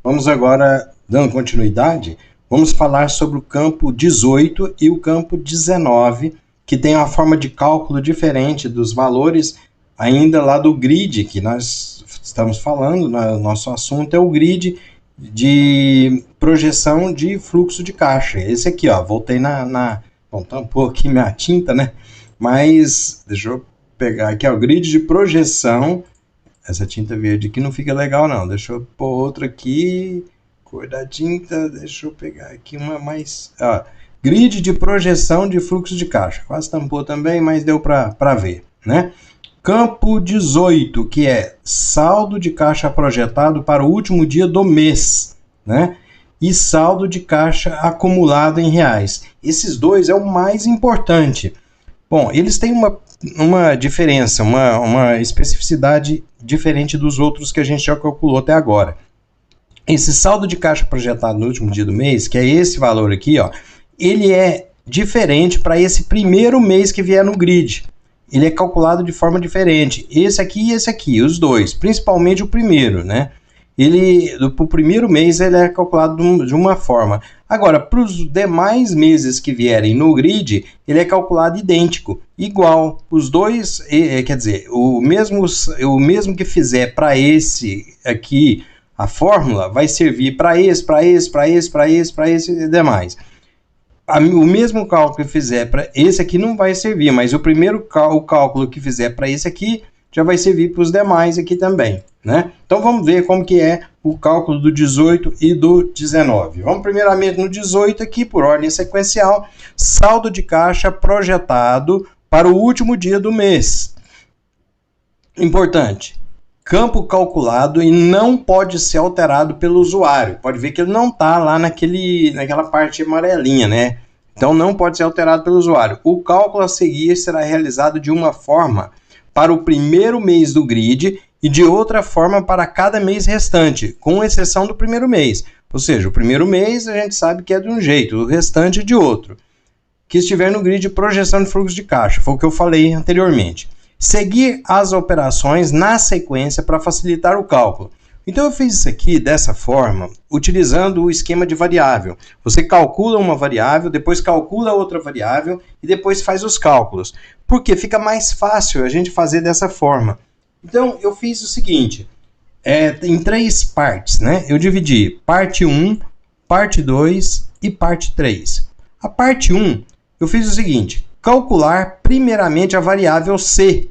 Vamos agora, dando continuidade, vamos falar sobre o campo 18 e o campo 19, que tem uma forma de cálculo diferente dos valores ainda lá do grid, que nós estamos falando, nosso assunto é o grid de projeção de fluxo de caixa. Esse aqui, ó, voltei bom, tampou aqui minha tinta, né? Mas, deixa eu pegar aqui, ó, o grid de projeção. Essa tinta verde aqui não fica legal, não. Deixa eu pôr outra aqui. Cor da tinta. Deixa eu pegar aqui uma mais... Ó, grid de projeção de fluxo de caixa. Quase tampou também, mas deu para ver, né? Campo 18, que é saldo de caixa projetado para o último dia do mês, né? E saldo de caixa acumulado em reais. Esses dois é o mais importante. Bom, eles têm uma diferença, uma especificidade diferente dos outros que a gente já calculou até agora. Esse saldo de caixa projetado no último dia do mês, que é esse valor aqui, ó, ele é diferente para esse primeiro mês que vier no grid. Ele é calculado de forma diferente. Esse aqui e esse aqui, os dois, principalmente o primeiro, né? Para o primeiro mês ele é calculado de uma forma. Agora, para os demais meses que vierem no grid, ele é calculado idêntico, igual. Os dois, quer dizer, o mesmo que fizer para esse aqui, a fórmula vai servir para esse e demais. O mesmo cálculo que fizer para esse aqui não vai servir, mas o cálculo que fizer para esse aqui já vai servir para os demais aqui também, né? Então vamos ver como que é o cálculo do 18 e do 19. Vamos primeiramente no 18 aqui, por ordem sequencial, saldo de caixa projetado para o último dia do mês. Importante, campo calculado e não pode ser alterado pelo usuário. Pode ver que ele não está lá naquela parte amarelinha, né? Então não pode ser alterado pelo usuário. O cálculo a seguir será realizado de uma forma para o primeiro mês do grid e de outra forma para cada mês restante, com exceção do primeiro mês. Ou seja, o primeiro mês a gente sabe que é de um jeito, o restante é de outro. Que estiver no grid de projeção de fluxo de caixa, foi o que eu falei anteriormente. Seguir as operações na sequência para facilitar o cálculo. Então eu fiz isso aqui dessa forma, utilizando o esquema de variável. Você calcula uma variável, depois calcula outra variável e depois faz os cálculos. Porque fica mais fácil a gente fazer dessa forma. Então eu fiz o seguinte, em 3 partes, né? Eu dividi parte 1, parte 2 e parte 3. A parte 1, eu fiz o seguinte, calcular primeiramente a variável C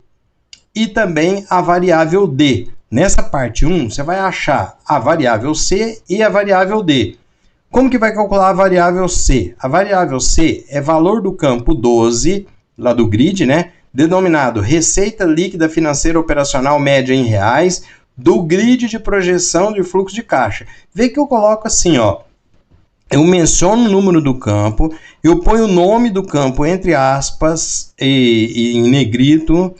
e também a variável D. Nessa parte 1, você vai achar a variável C e a variável D. Como que vai calcular a variável C? A variável C é valor do campo 12, lá do grid, né? Denominado receita líquida financeira operacional média em reais, do grid de projeção de fluxo de caixa. Vê que eu coloco assim, ó. Eu menciono o número do campo, eu ponho o nome do campo entre aspas e em negrito,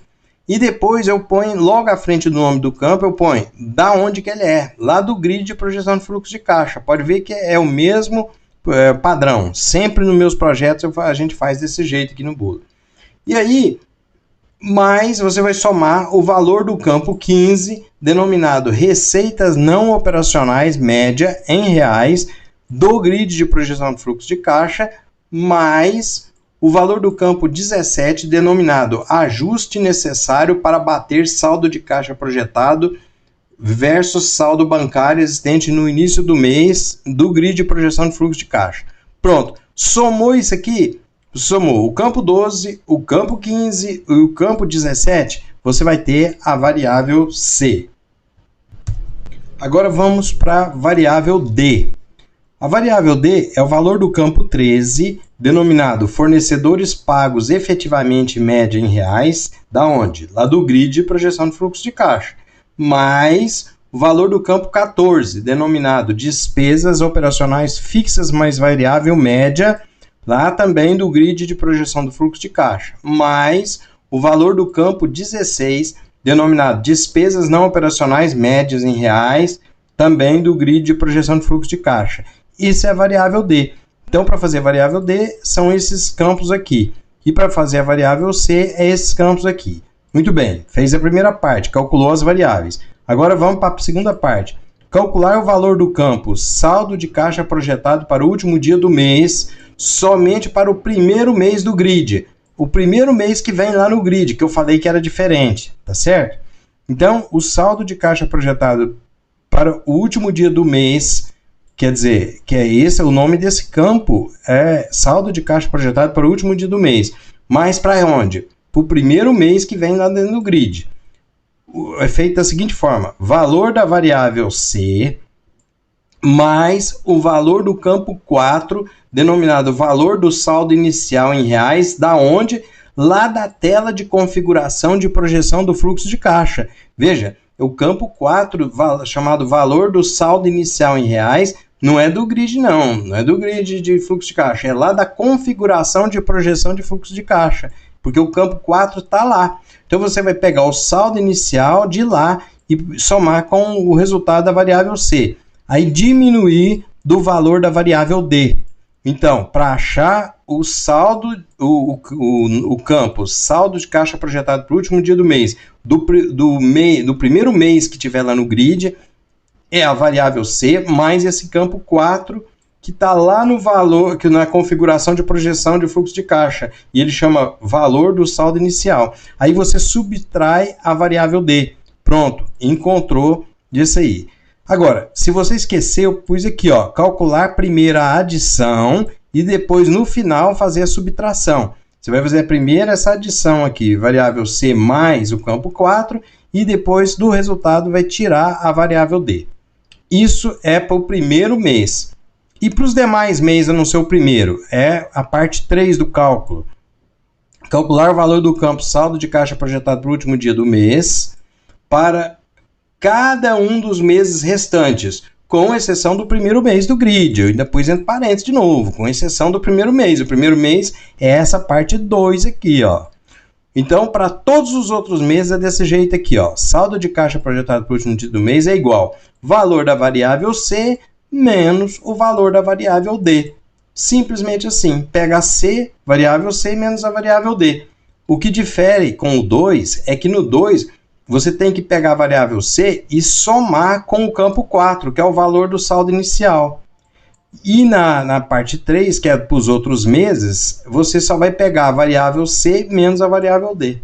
e depois eu ponho, logo à frente do nome do campo, eu ponho da onde que ele é, lá do grid de projeção de fluxo de caixa. Pode ver que é o mesmo padrão. Sempre nos meus projetos a gente faz desse jeito aqui no Boolean. E aí, mais você vai somar o valor do campo 15, denominado receitas não operacionais média em reais, do grid de projeção de fluxo de caixa, mais o valor do campo 17, denominado ajuste necessário para bater saldo de caixa projetado versus saldo bancário existente no início do mês do grid de projeção de fluxo de caixa. Pronto, somou isso aqui, somou o campo 12, o campo 15 e o campo 17, você vai ter a variável C. Agora vamos para a variável D. A variável D é o valor do campo 13, denominado fornecedores pagos efetivamente média em reais, da onde? Lá do grid de projeção de fluxo de caixa, mais o valor do campo 14, denominado despesas operacionais fixas mais variável média, lá também do grid de projeção do fluxo de caixa, mais o valor do campo 16, denominado despesas não operacionais médias em reais, também do grid de projeção de fluxo de caixa. Isso é a variável D. Então, para fazer a variável D, são esses campos aqui. E para fazer a variável C, é esses campos aqui. Muito bem, fez a primeira parte, calculou as variáveis. Agora vamos para a segunda parte. Calcular o valor do campo saldo de caixa projetado para o último dia do mês, somente para o primeiro mês do grid. O primeiro mês que vem lá no grid, que eu falei que era diferente, tá certo? Então, o saldo de caixa projetado para o último dia do mês, quer dizer, que é esse, o nome desse campo é saldo de caixa projetado para o último dia do mês. Mas para onde? Para o primeiro mês que vem lá dentro do grid. É feito da seguinte forma: valor da variável C mais o valor do campo 4, denominado valor do saldo inicial em reais, da onde? Lá da tela de configuração de projeção do fluxo de caixa. Veja, o campo 4, chamado valor do saldo inicial em reais, não é do grid não é do grid de fluxo de caixa, é lá da configuração de projeção de fluxo de caixa, porque o campo 4 está lá. Então você vai pegar o saldo inicial de lá e somar com o resultado da variável C. Aí diminuir do valor da variável D. Então, para achar o saldo, o campo saldo de caixa projetado para o último dia do mês, do primeiro mês que tiver lá no grid, é a variável C mais esse campo 4 que está lá no valor, que na configuração de projeção de fluxo de caixa, e ele chama valor do saldo inicial. Aí você subtrai a variável D. Pronto, encontrou isso aí. Agora, se você esquecer, eu pus aqui, ó, calcular primeiro a adição e depois no final fazer a subtração. Você vai fazer primeiro essa adição aqui, variável C mais o campo 4, e depois do resultado vai tirar a variável D. Isso é para o primeiro mês. E para os demais meses, a não ser o primeiro, é a parte 3 do cálculo. Calcular o valor do campo saldo de caixa projetado para o último dia do mês para cada um dos meses restantes, com exceção do primeiro mês do grid. Eu ainda pus entre parênteses de novo, com exceção do primeiro mês. O primeiro mês é essa parte 2 aqui, ó. Então, para todos os outros meses é desse jeito aqui, ó. Saldo de caixa projetado para o último dia do mês é igual valor da variável C menos o valor da variável D. Simplesmente assim, pega a C, variável C, menos a variável D. O que difere com o 2 é que no 2 você tem que pegar a variável C e somar com o campo 4, que é o valor do saldo inicial. E na parte 3, que é para os outros meses, você só vai pegar a variável C menos a variável D.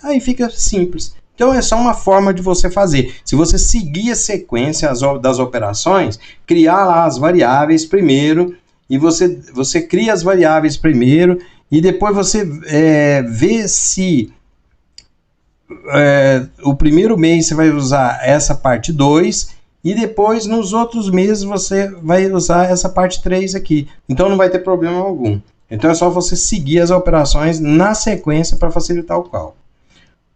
Aí fica simples. Então é só uma forma de você fazer. Se você seguir a sequência das operações, criar lá as variáveis primeiro, e você cria as variáveis primeiro, e depois você vê se o primeiro mês você vai usar essa parte 2, e depois nos outros meses você vai usar essa parte 3 aqui. Então não vai ter problema algum. Então é só você seguir as operações na sequência para facilitar o cálculo.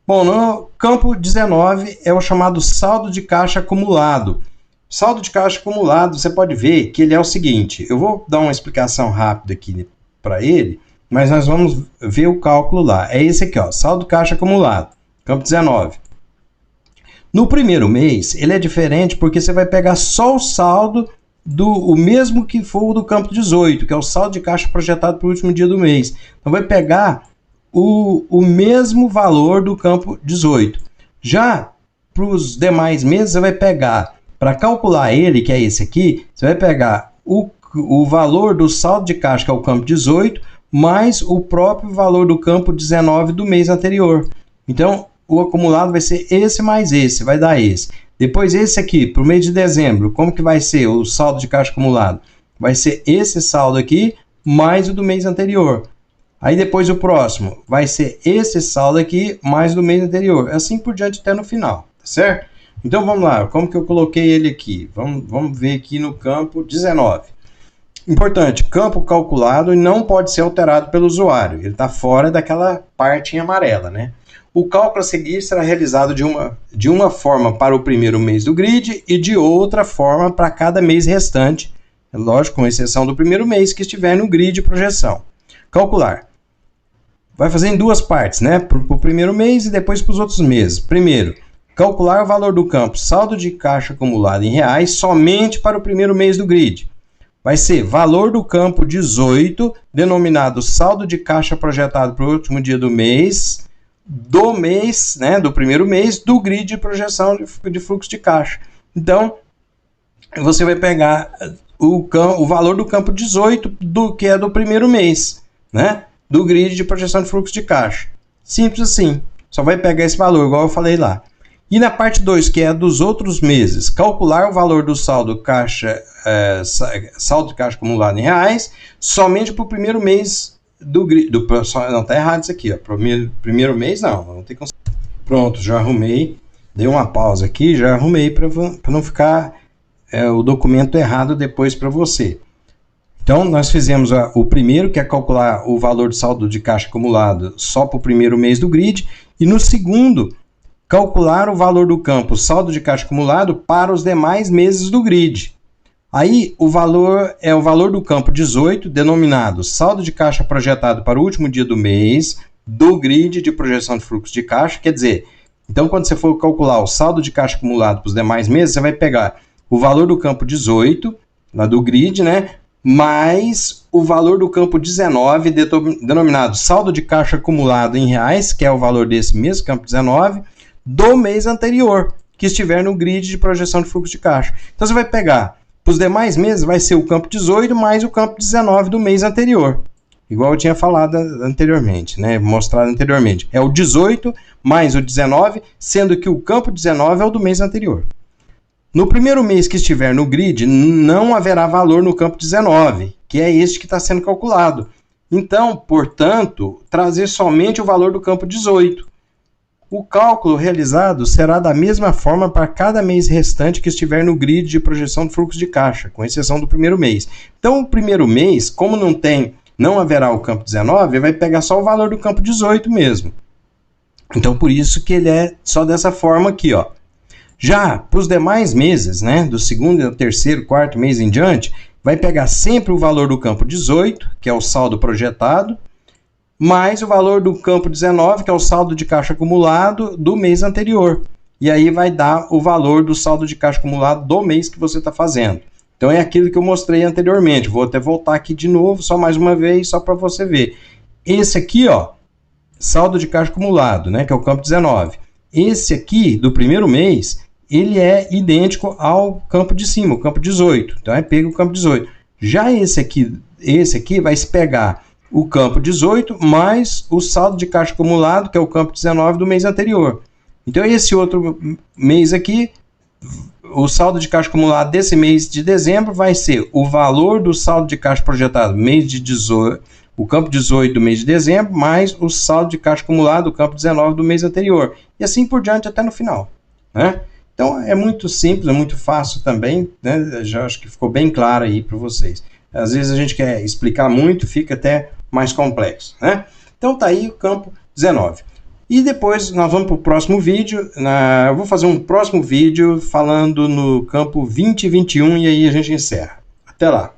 Bom, no campo 19 é o chamado saldo de caixa acumulado. Saldo de caixa acumulado, você pode ver que ele é o seguinte. Eu vou dar uma explicação rápida aqui para ele, mas nós vamos ver o cálculo lá. É esse aqui, ó, saldo de caixa acumulado, campo 19. No primeiro mês, ele é diferente porque você vai pegar só o saldo o mesmo que for o do campo 18, que é o saldo de caixa projetado para o último dia do mês. Então vai pegar o mesmo valor do campo 18. Já para os demais meses, você vai pegar, para calcular ele, que é esse aqui, você vai pegar o valor do saldo de caixa, que é o campo 18, mais o próprio valor do campo 19 do mês anterior. Então, o acumulado vai ser esse mais esse, vai dar esse. Depois esse aqui, para o mês de dezembro, como que vai ser o saldo de caixa acumulado? Vai ser esse saldo aqui, mais o do mês anterior. Aí depois o próximo vai ser esse saldo aqui, mais do mês anterior. Assim por diante até no final, tá certo? Então vamos lá, como que eu coloquei ele aqui? Vamos ver aqui no campo 19. Importante, campo calculado e não pode ser alterado pelo usuário. Ele está fora daquela parte em amarela, né? O cálculo a seguir será realizado de uma forma para o primeiro mês do grid e de outra forma para cada mês restante, lógico, com exceção do primeiro mês que estiver no grid de projeção. Calcular. Vai fazer em duas partes, né? Para o primeiro mês e depois para os outros meses. Primeiro, calcular o valor do campo saldo de caixa acumulado em reais somente para o primeiro mês do grid. Vai ser valor do campo 18, denominado saldo de caixa projetado para o último dia do mês, né, do primeiro mês, do grid de projeção de fluxo de caixa. Então, você vai pegar o valor do campo 18, que é do primeiro mês, né? Do grid de projeção de fluxo de caixa. Simples assim. Só vai pegar esse valor, igual eu falei lá. E na parte 2, que é dos outros meses, calcular o valor do saldo de caixa acumulado em reais, somente para o primeiro mês do grid. Não, tá errado isso aqui, ó. Primeiro mês não tem como. Pronto, já arrumei. Dei uma pausa aqui, já arrumei para não ficar o documento errado depois para você. Então, nós fizemos o primeiro, que é calcular o valor de saldo de caixa acumulado só para o primeiro mês do grid, e no segundo, calcular o valor do campo saldo de caixa acumulado para os demais meses do grid. Aí, o valor é o valor do campo 18, denominado saldo de caixa projetado para o último dia do mês, do grid de projeção de fluxo de caixa, quer dizer, então quando você for calcular o saldo de caixa acumulado para os demais meses, você vai pegar o valor do campo 18, lá do grid, né, mais o valor do campo 19, denominado saldo de caixa acumulado em reais, que é o valor desse mesmo campo 19, do mês anterior, que estiver no grid de projeção de fluxo de caixa. Então você vai pegar, para os demais meses, vai ser o campo 18 mais o campo 19 do mês anterior. Igual eu tinha falado anteriormente, né? Mostrado anteriormente. É o 18 mais o 19, sendo que o campo 19 é o do mês anterior. No primeiro mês que estiver no grid, não haverá valor no campo 19, que é este que está sendo calculado. Então, portanto, trazer somente o valor do campo 18. O cálculo realizado será da mesma forma para cada mês restante que estiver no grid de projeção de fluxo de caixa, com exceção do primeiro mês. Então, o primeiro mês, como não haverá o campo 19, vai pegar só o valor do campo 18 mesmo. Então, por isso que ele é só dessa forma aqui, ó. Já para os demais meses, né, do segundo, terceiro, quarto mês em diante, vai pegar sempre o valor do campo 18, que é o saldo projetado, mais o valor do campo 19, que é o saldo de caixa acumulado do mês anterior. E aí vai dar o valor do saldo de caixa acumulado do mês que você está fazendo. Então é aquilo que eu mostrei anteriormente. Vou até voltar aqui de novo, só mais uma vez, só para você ver. Esse aqui, ó, saldo de caixa acumulado, né, que é o campo 19. Esse aqui, do primeiro mês, ele é idêntico ao campo de cima, o campo 18. Então é pega o campo 18. Já esse aqui vai se pegar o campo 18 mais o saldo de caixa acumulado, que é o campo 19 do mês anterior. Então esse outro mês aqui, o saldo de caixa acumulado desse mês de dezembro vai ser o valor do saldo de caixa projetado mês de 18, o campo 18 do mês de dezembro, mais o saldo de caixa acumulado do campo 19 do mês anterior. E assim por diante até no final, né? Então é muito simples, é muito fácil também, né? Já acho que ficou bem claro aí para vocês. Às vezes a gente quer explicar muito, fica até mais complexo, né? Então tá aí o campo 19. E depois nós vamos para o próximo vídeo. Eu vou fazer um próximo vídeo falando no campo 20 e 21 e aí a gente encerra. Até lá!